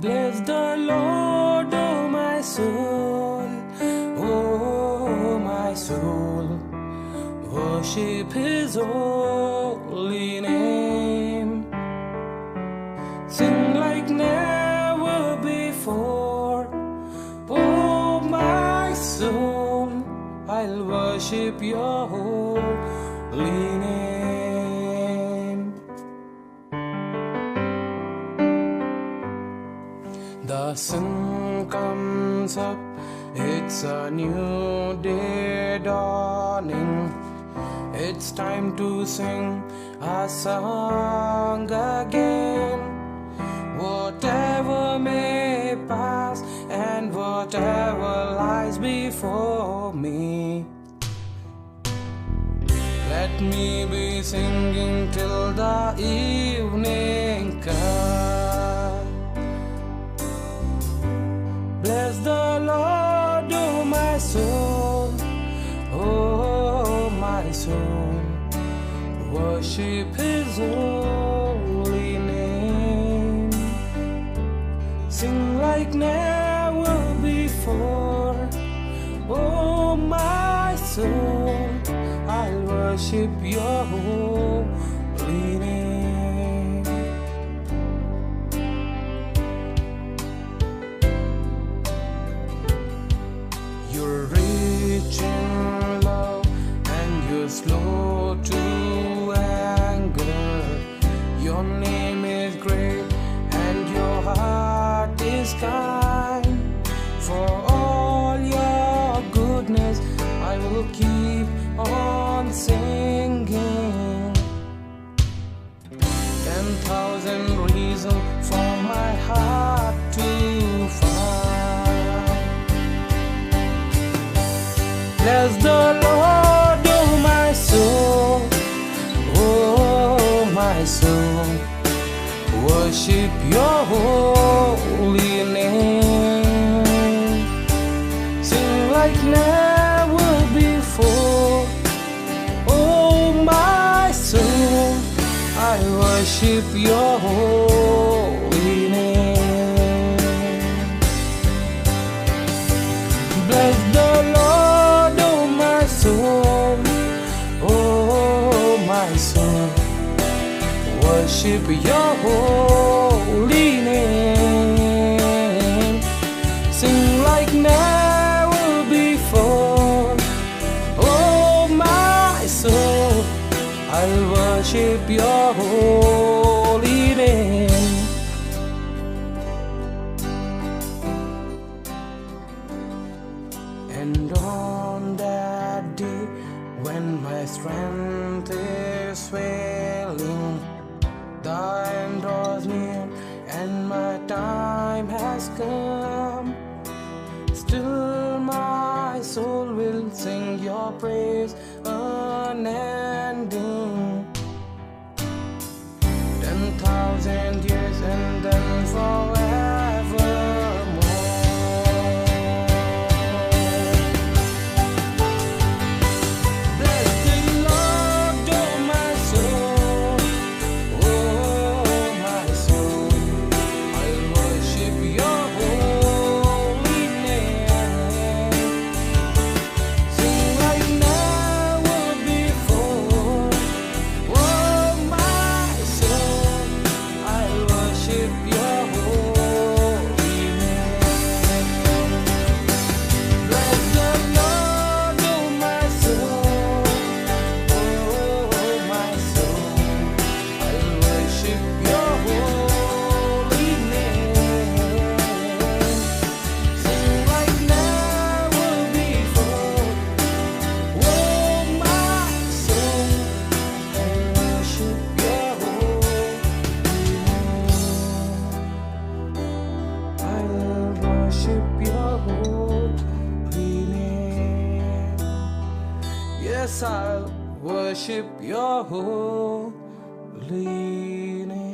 Bless the Lord, oh my soul, oh my soul. Worship His holy name. Sing like never before, oh my soul. I'll worship Your holy name. The sun comes up, it's a new day dawning. It's time to sing a song again. Whatever may pass and whatever lies before me, let me be singing till the evening comes. Bless the Lord, oh my soul, oh my soul. Worship His holy name. Sing like never before, oh my soul. I'll worship Your holy name. You're rich in love and you're slow to anger. Your name is great and Your heart is kind. For all Your goodness I will keep on singing. 10,000 reasons for my heart to find. Bless the Lord, oh my soul, oh my soul. Worship Your holy name. Sing like never before, oh my soul. I worship Your holy name. Bless the Lord, oh my soul, oh my soul. Worship Your holy name. Sing like never before, oh my soul. I'll worship Your holy name. And on that day when my strength is failing, the end draws near and my time has come, still my soul will sing Your praise unending. 10,000 years and then forevermore. Bless the Lord, oh my soul, oh my soul. I'll worship Your holy name. Sing like never before, oh my soul. I'll worship Your holy name. Bless the Lord, oh my soul, oh my soul. I'll worship Your holy name. Sing like never before, oh my soul. I'll worship Your holy name. I'll worship Your holy name. Yes, I'll worship Your holy name.